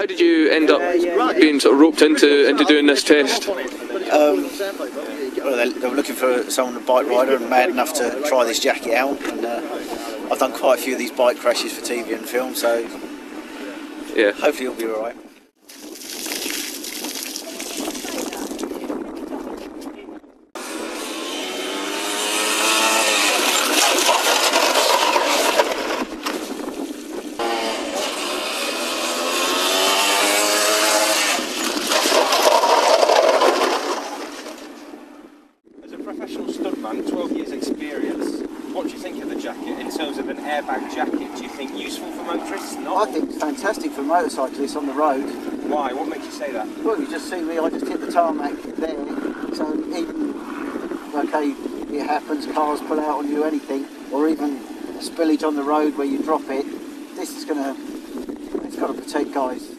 How did you end up being sort of roped into doing this test? Well, they were looking for someone, a bike rider, and mad enough to try this jacket out. And I've done quite a few of these bike crashes for TV and film, so yeah, hopefully it'll be all right. Professional stuntman, 12 years experience, what do you think of the jacket in terms of an airbag jacket? Do you think useful for motorists? Not? I think it's fantastic for motorcyclists on the road. Why? What makes you say that? Well, you just see me, I just hit the tarmac there, so even, okay, it happens, cars pull out on you, anything, or even spillage on the road where you drop it, this is it's got to protect guys.